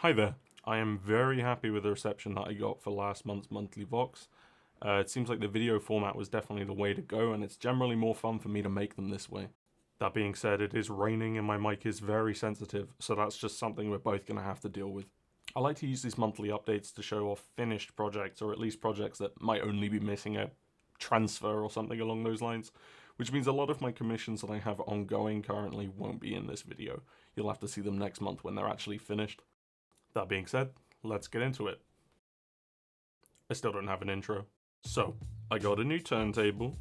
Hi there. I am very happy with the reception that I got for last month's monthly Vox. It seems like the video format was definitely the way to go, and it's generally more fun for me to make them this way. That being said, it is raining and my mic is very sensitive, so that's just something we're both going to have to deal with. I like to use these monthly updates to show off finished projects, or at least projects that might only be missing a transfer or something along those lines, which means a lot of my commissions that I have ongoing currently won't be in this video. You'll have to see them next month when they're actually finished. That being said, let's get into it. I still don't have an intro. So, I got a new turntable.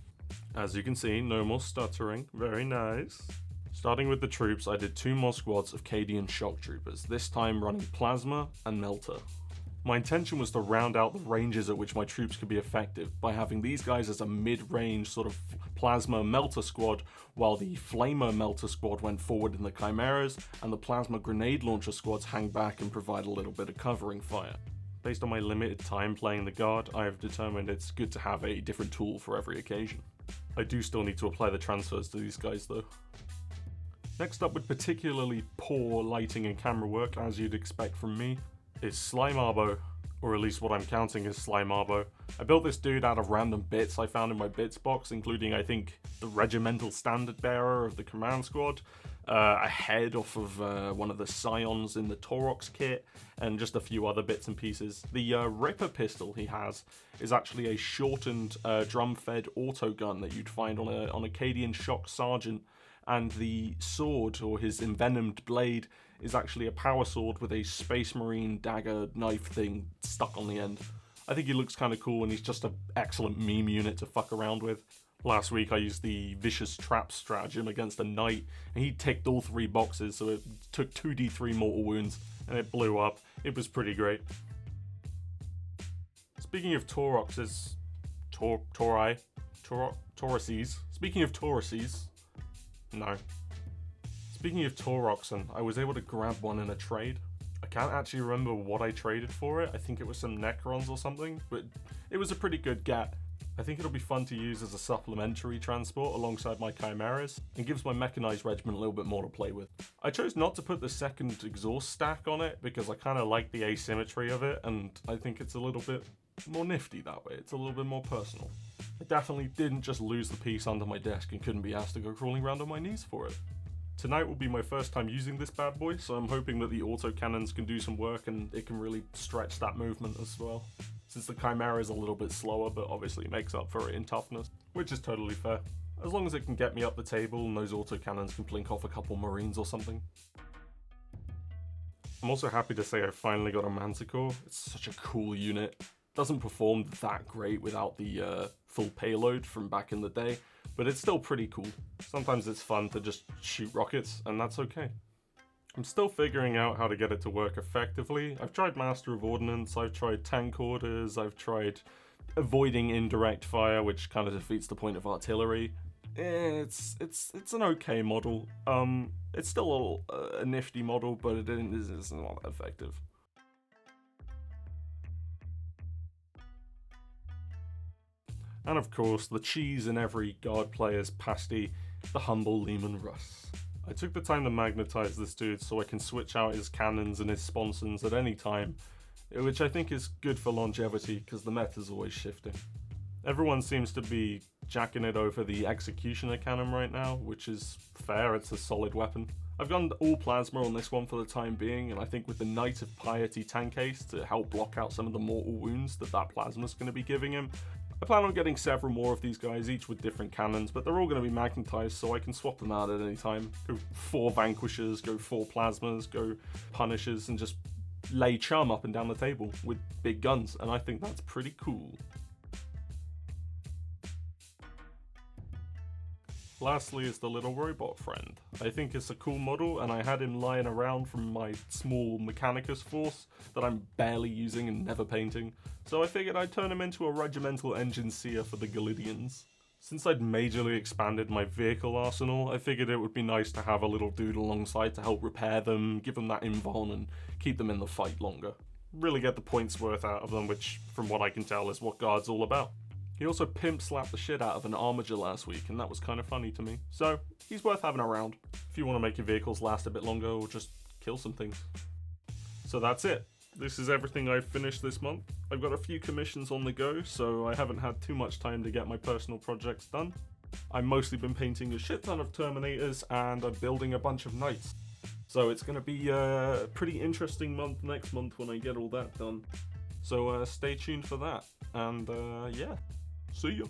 As you can see, no more stuttering. Very nice. Starting with the troops, I did 2 more squads of Cadian shock troopers, this time running Plasma and Melter. My intention was to round out the ranges at which my troops could be effective by having these guys as a mid-range sort of Plasma Melter squad, while the Flamer Melter squad went forward in the Chimeras, and the Plasma Grenade Launcher squads hang back and provide a little bit of covering fire. Based on my limited time playing the Guard, I have determined it's good to have a different tool for every occasion. I do still need to apply the transfers to these guys though. Next up, with particularly poor lighting and camera work, as you'd expect from me, is Sly Marbo, or at least what I'm counting as Sly Marbo. I built this dude out of random bits I found in my bits box, including, I think, the regimental standard bearer of the command squad, a head off of one of the scions in the Taurox kit, and just a few other bits and pieces. The Ripper pistol he has is actually a shortened drum-fed autogun that you'd find on a Cadian shock sergeant, and the sword, or his envenomed blade, is actually a power sword with a Space Marine dagger knife thing stuck on the end. I think he looks kind of cool, and he's just an excellent meme unit to fuck around with. Last week I used the Vicious Trap stratagem against a knight, and he ticked all 3 boxes, so it took 2d3 mortal wounds, and it blew up. It was pretty great. Speaking of Tauroxes, Tauruses. Speaking of Tauruses, no. Speaking of Tauroxen, I was able to grab one in a trade. I can't actually remember what I traded for it. I think it was some Necrons or something, but it was a pretty good get. I think it'll be fun to use as a supplementary transport alongside my Chimeras, and gives my mechanized regiment a little bit more to play with. I chose not to put the second exhaust stack on it because I kind of like the asymmetry of it, and I think it's a little bit more nifty that way. It's a little bit more personal. I definitely didn't just lose the piece under my desk and couldn't be asked to go crawling around on my knees for it. Tonight will be my first time using this bad boy, so I'm hoping that the autocannons can do some work and it can really stretch that movement as well. Since the Chimera is a little bit slower, but obviously makes up for it in toughness, which is totally fair. As long as it can get me up the table and those autocannons can blink off a couple Marines or something. I'm also happy to say I finally got a Manticore. It's such a cool unit. Doesn't perform that great without the full payload from back in the day, but it's still pretty cool. Sometimes it's fun to just shoot rockets, and that's okay. I'm still figuring out how to get it to work effectively. I've tried Master of Ordnance, I've tried tank orders, I've tried avoiding indirect fire, which kind of defeats the point of artillery. It's an okay model. It's still a nifty model, but it's not effective. And of course, the cheese in every Guard player's pasty, the humble Leman Russ. I took the time to magnetize this dude so I can switch out his cannons and his sponsons at any time, which I think is good for longevity because the meta's always shifting. Everyone seems to be jacking it over the Executioner cannon right now, which is fair, it's a solid weapon. I've gone all plasma on this one for the time being, and I think with the Knight of Piety tank case to help block out some of the mortal wounds that plasma's going to be giving him, I plan on getting several more of these guys, each with different cannons, but they're all going to be magnetized so I can swap them out at any time. Go 4 Vanquishers, go 4 Plasmas, go Punishers, and just lay chum up and down the table with big guns, and I think that's pretty cool. Lastly is the little robot friend. I think it's a cool model, and I had him lying around from my small Mechanicus force that I'm barely using and never painting, so I figured I'd turn him into a regimental engine seer for the Galidians. Since I'd majorly expanded my vehicle arsenal, I figured it would be nice to have a little dude alongside to help repair them, give them that invuln, and keep them in the fight longer. Really get the points worth out of them, which, from what I can tell, is what Guard's all about. He also pimp slapped the shit out of an Armiger last week, and that was kind of funny to me. So, he's worth having around, if you want to make your vehicles last a bit longer or just kill some things. So that's it. This is everything I've finished this month. I've got a few commissions on the go, so I haven't had too much time to get my personal projects done. I've mostly been painting a shit ton of Terminators, and I'm building a bunch of Knights. So it's going to be a pretty interesting month next month when I get all that done. So stay tuned for that, and yeah, see ya.